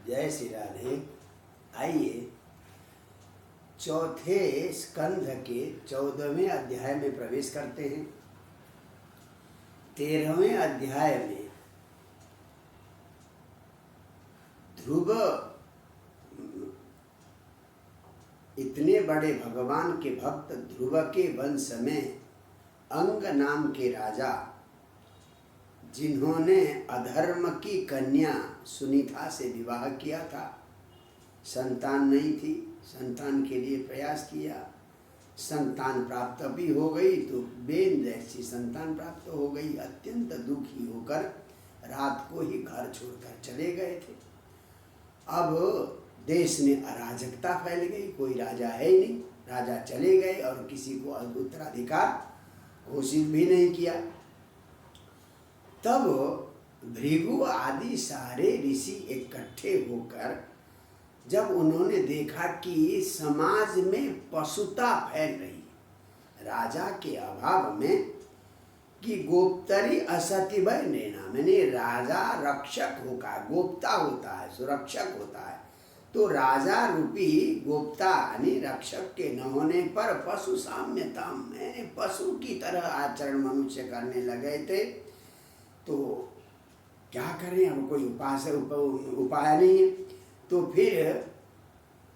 जय श्री राधे। आइए चौथे स्कंध के 14वें अध्याय में प्रवेश करते हैं। 13वें अध्याय में ध्रुव इतने बड़े भगवान के भक्त ध्रुव के वंश में अंग नाम के राजा, जिन्होंने अधर्म की कन्या सुनीता से विवाह किया था, संतान नहीं थी, संतान के लिए प्रयास किया, संतान प्राप्त भी हो गई तो बेन जैसी संतान प्राप्त हो गई। अत्यंत दुखी होकर रात को ही घर छोड़कर चले गए थे। अब देश में अराजकता फैल गई, कोई राजा है ही नहीं, राजा चले गए और किसी को उत्तराधिकार घोषित भी नहीं किया। तब भृगु आदि सारे ऋषि इकट्ठे होकर जब उन्होंने देखा कि समाज में पशुता फैल रही है, राजा के अभाव में, कि गोप्तरी असति भय नैना, मैंने राजा रक्षक होगा, गोप्ता होता है, सुरक्षक होता है, तो राजा रूपी गोप्ता यानी रक्षक के न होने पर पशु साम्यता में पशु की तरह आचरण मनुष्य करने लगे थे। तो क्या करें, अब कोई उपाय नहीं है। तो फिर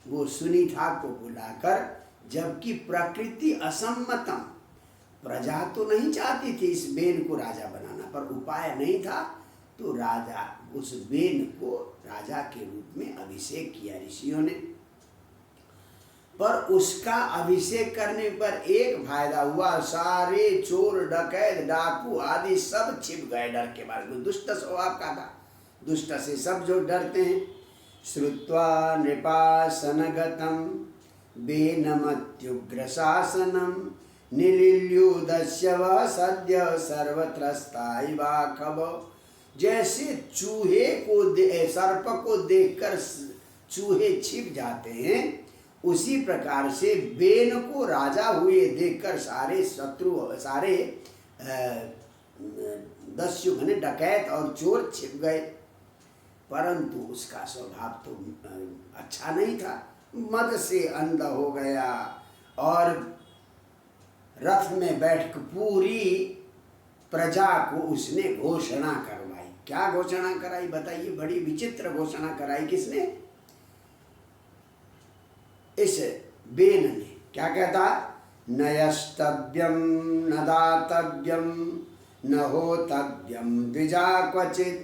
वो सुनीता को बुलाकर, जबकि प्रकृति असम्मतम, प्रजा तो नहीं चाहती थी इस बेन को राजा बनाना, पर उपाय नहीं था, तो राजा उस बेन को राजा के रूप में अभिषेक किया ऋषियों ने। पर उसका अभिषेक करने पर एक फायदा हुआ, सारे चोर डकैत डाकू आदि सब छिप गए डर के मारे। दुष्ट स्वभाव का था, दुष्ट से सब जो डरते हैं। श्रुत्वा नृपासनगतं बेनमत्युग्र शासनम निलिल्युदस्य वः सद्य सर्वत्रस्ताइवाखव। जैसे चूहे को सर्प को देखकर चूहे छिप जाते हैं, उसी प्रकार से बेन को राजा हुए देखकर सारे शत्रु, सारे दस्यु माने डकैत और चोर छिप गए। परंतु उसका स्वभाव तो अच्छा नहीं था, मद से अंध हो गया और रथ में बैठकर पूरी प्रजा को उसने घोषणा करवाई। क्या घोषणा कराई बताइए? बड़ी विचित्र घोषणा कराई। किसने? इस बेन ने। क्या कहता? न यस्तव्यम न दातव्यम न होतव्यम द्विजा क्वचित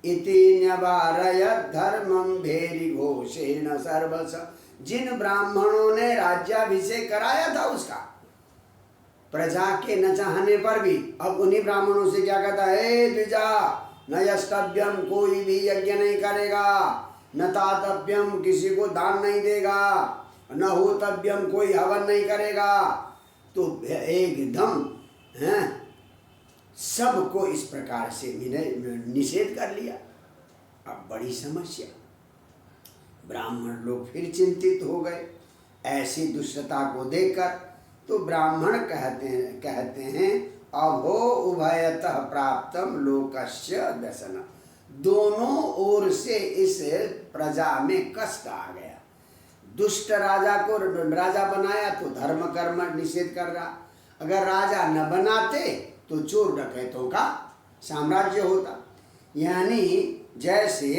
इति न्यवारयत् धर्मं भेरी घोषेण सर्वस। जिन ब्राह्मणों ने राज्याभिषेक कराया था उसका, प्रजा के न चाहने पर भी, अब उन्हीं ब्राह्मणों से क्या कहता है? द्विजा न यस्तव्यम, कोई भी यज्ञ नहीं करेगा, न तातव्यम, किसी को दान नहीं देगा, न होतव्यम, कोई हवन नहीं करेगा। तो एकदम सबको इस प्रकार से निषेध कर लिया। अब बड़ी समस्या, ब्राह्मण लोग फिर चिंतित हो गए ऐसी दुष्टता को देखकर। तो ब्राह्मण कहते हैं अहो उभयतः प्राप्तम लोकस्य व्यसन। दोनों ओर से इस प्रजा में कष्ट आ गया। दुष्ट राजा को राजा बनाया तो धर्म कर्म निषेध कर रहा, अगर राजा न बनाते तो चोर डकैतों का साम्राज्य होता। यानी जैसे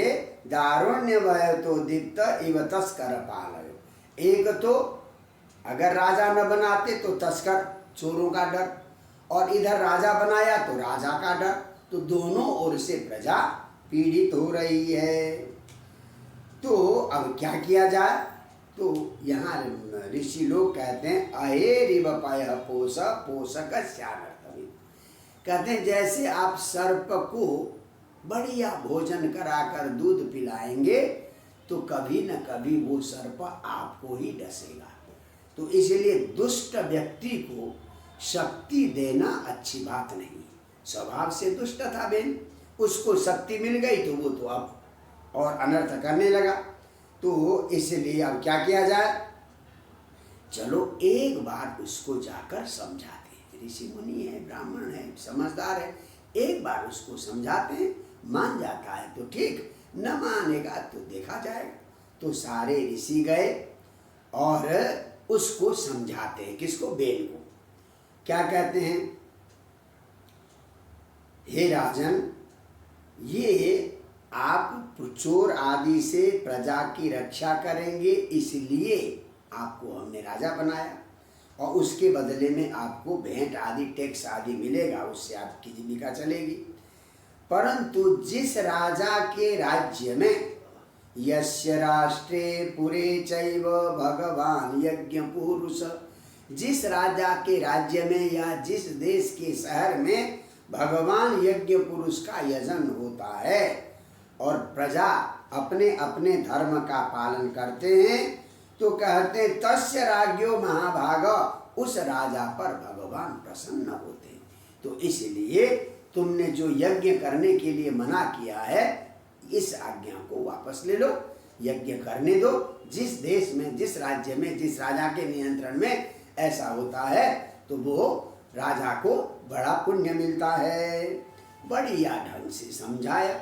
दारुण्य भय तो दीप्त इव तस्कर पालयो। एक तो अगर राजा न बनाते तो तस्कर चोरों का डर, और इधर राजा बनाया तो राजा का डर, तो दोनों ओर से प्रजा पीड़ित हो रही है। तो अब क्या किया जाए? तो यहाँ ऋषि लोग कहते हैं अहेरिव पय पोष पोषक श्यानर्थमिति। कहते हैं जैसे आप सर्प को बढ़िया भोजन कराकर दूध पिलाएंगे तो कभी न कभी वो सर्प आपको ही डसेगा। तो इसलिए दुष्ट व्यक्ति को शक्ति देना अच्छी बात नहीं। स्वभाव से दुष्ट था बेन, उसको शक्ति मिल गई तो वो तो अब और अनर्थ करने लगा। तो इसलिए अब क्या किया जाए? चलो एक बार उसको जाकर समझाते हैं। ऋषि मुनि है, ब्राह्मण है, समझदार है, एक बार उसको समझाते हैं, मान जाता है तो ठीक, न मानेगा तो देखा जाएगा। तो सारे ऋषि गए और उसको समझाते हैं। किसको? बेन को। क्या कहते हैं? हे राजन, ये आप चोर आदि से प्रजा की रक्षा करेंगे, इसलिए आपको हमने राजा बनाया और उसके बदले में आपको भेंट आदि टैक्स आदि मिलेगा, उससे आपकी जीविका चलेगी। परंतु जिस राजा के राज्य में यस्य राष्ट्रे पुरे चैव भगवान यज्ञ पुरुष, जिस राजा के राज्य में या जिस देश के शहर में भगवान यज्ञ पुरुष का यजन होता है और प्रजा अपने अपने धर्म का पालन करते हैं, तो कहते हैं तस्य राज्यो महाभाग, उस राजा पर भगवान प्रसन्न होते हैं। तो इसलिए तुमने जो यज्ञ करने के लिए मना किया है, इस आज्ञा को वापस ले लो, यज्ञ करने दो। जिस देश में, जिस राज्य में, जिस राजा के नियंत्रण में ऐसा होता है, तो वो राजा को बड़ा पुण्य मिलता है। बढ़िया ढंग से समझाया,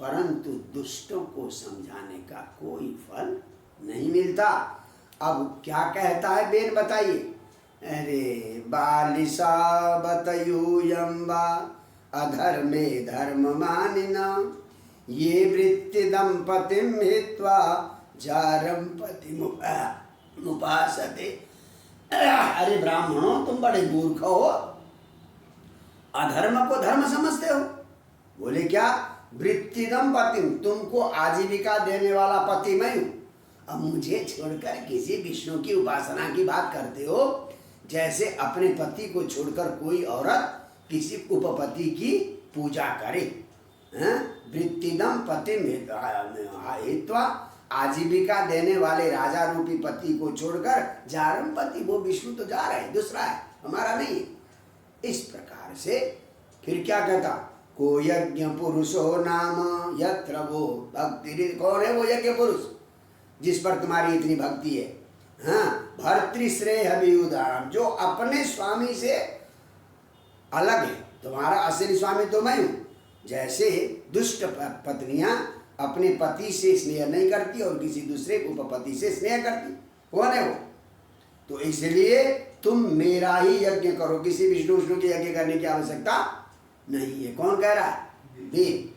परंतु दुष्टों को समझाने का कोई फल नहीं मिलता। अब क्या कहता है बेन, बताइए। अरे बालिशा बतयूयम्बा अधर्मे धर्म मानिना, ये वृत्ति दंपतिम हित्वा जारम पति मुपासते। अरे ब्राह्मणों, तुम बड़े मूर्ख हो, अधर्म को धर्म समझते हो। बोले क्या? वृत्तिदम पतिम, तुमको आजीविका देने वाला पति मैं हूं। अब मुझे छोड़कर किसी विष्णु की उपासना की बात करते हो, जैसे अपने पति को छोड़कर कोई औरत किसी उपपति की पूजा करे। वृत्तिदम पतिम हित्वा, आजीविका देने वाले राजा रूपी पति को छोड़कर जारम पति, वो विष्णु तो जा रहे हैं, दूसरा है, हमारा नहीं है। इस प्रकार से फिर क्या कहता? को यज्ञ पुरुषो नाम यत्र वो भक्ति। कौन है वो यज्ञ पुरुष जिस पर तुम्हारी इतनी भक्ति है? हाँ, भर्तृश्रेय वियुदाम, जो अपने स्वामी से अलग है। तुम्हारा असली स्वामी तो मैं हूँ। जैसे दुष्ट पत्नियां अपने पति से स्नेह नहीं करती और किसी दूसरे उपपति से स्नेह करती, कौन है वो? तो इसलिए तुम मेरा ही यज्ञ करो, किसी विष्णु के यज्ञ करने की आवश्यकता नहीं है। कौन कह रहा है? वेद।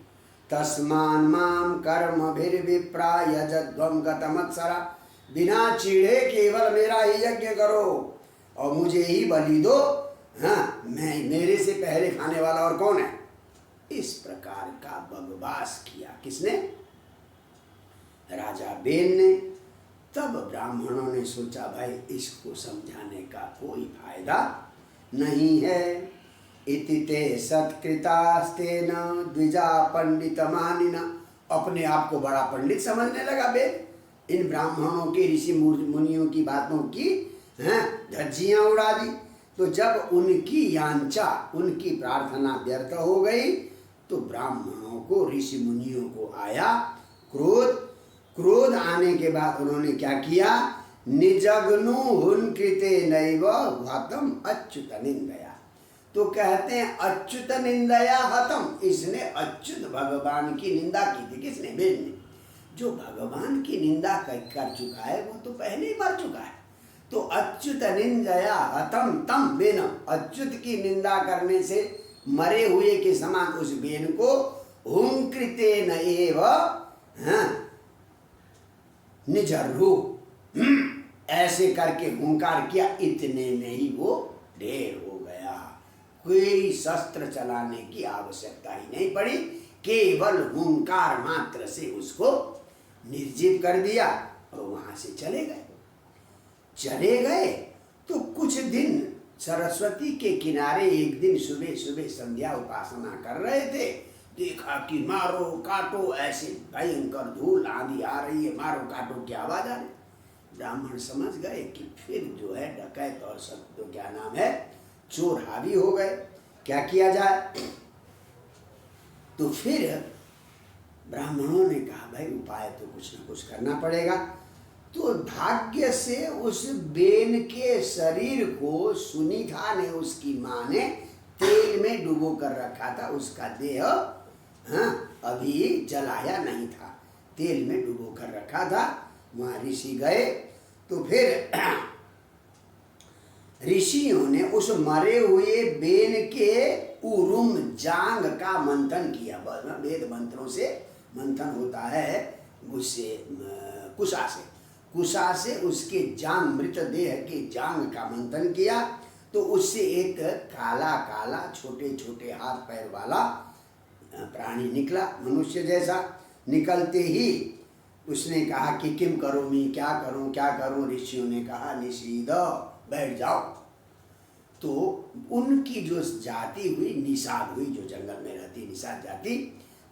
तस्मान माम कर्म भिर विप्रा यजध्वम गतमत्सरा, बिना चीढ़े केवल मेरा ही यज्ञ करो और मुझे ही बलि दो। हाँ, मैं, मेरे से पहले खाने वाला और कौन है? इस प्रकार का बकवास किया। किसने? राजा बेन ने। तब ब्राह्मणों ने सोचा भाई इसको समझाने का कोई फायदा नहीं है। इति ते सत्कृतास्तेन द्विजा पंडित मानिना, अपने आप को बड़ा पंडित समझने लगा बेन। इन ब्राह्मणों के, ऋषि मुनियों की बातों की धज्जियां उड़ा दी। तो जब उनकी यांचा, उनकी प्रार्थना व्यर्थ हो गई, तो ब्राह्मणों को, ऋषि मुनियों को आया क्रोध। क्रोध आने के बाद उन्होंने क्या किया? निजग्नु हुन कृते नैव हतम अच्युत निंदया। तो कहते हैं अच्युत निंदया हतम, इसने अच्युत भगवान की निंदा की थी। किसने? वेद ने। जो भगवान की निंदा कर चुका है वो तो पहले ही मर चुका है। तो अच्युत निंदया हतम तम बेन, अच्युत की निंदा करने से मरे हुए के समान उस बेन को हुंकृते नएव निजर्रु, ऐसे करके हुंकार किया, इतने में ही वो ढेर हो गया। कोई शस्त्र चलाने की आवश्यकता ही नहीं पड़ी, केवल हुंकार मात्र से उसको निर्जीव कर दिया और वहां से चले गए। तो कुछ दिन सरस्वती के किनारे एक दिन सुबह सुबह संध्या उपासना कर रहे थे। देखा कि मारो काटो, ऐसे भयंकर धूल आंधी आ रही है, मारो काटो की आवाज आ रही। ब्राह्मण समझ गए कि फिर जो है डकैत और सब तो क्या नाम है, चोर हावी हो गए, क्या किया जाए। तो फिर ब्राह्मणों ने कहा भाई उपाय तो कुछ न कुछ करना पड़ेगा। तो भाग्य से उस बेन के शरीर को सुनीता ने, उसकी माँ ने तेल में डुबो कर रखा था। उसका देह अभी जलाया नहीं था। तेल में डुबो कर रखा था। वहाँ ऋषि गए तो फिर ऋषियों ने उस मरे हुए बेन के उरुम जांग का मंथन किया। वेद मंत्रों से मंथन होता है, उससे कुशा से उसके जांग, मृतदेह के जांग का मंथन किया तो उससे एक काला काला छोटे छोटे हाथ पैर वाला प्राणी निकला, मनुष्य जैसा। निकलते ही उसने कहा कि किम करोमि, क्या करूं क्या करूं। ऋषियों ने कहा निषीद, बैठ जाओ। तो उनकी जो जाति हुई निषाद हुई, जो जंगल में रहती निषाद जाति,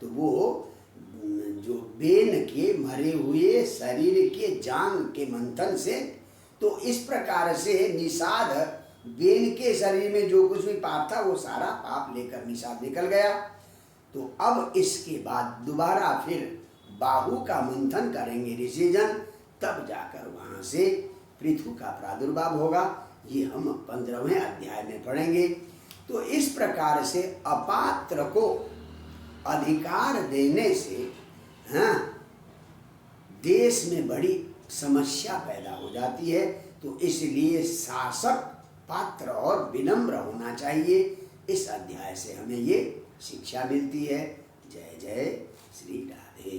तो वो जो बेन के मरे हुए शरीर के जांग के मंथन से, तो इस प्रकार से निषाद बेन के शरीर में जो कुछ भी पाप था वो सारा पाप लेकर निषाद निकल गया। तो अब इसके बाद दोबारा फिर बाहु का मंथन करेंगे ऋषिजन, तब जाकर वहाँ से पृथु का प्रादुर्भाव होगा। ये हम 15वें अध्याय में पढ़ेंगे। तो इस प्रकार से अपात्र को अधिकार देने से देश में बड़ी समस्या पैदा हो जाती है। तो इसलिए शासक पात्र और विनम्र होना चाहिए। इस अध्याय से हमें ये शिक्षा मिलती है। जय जय श्री राधे।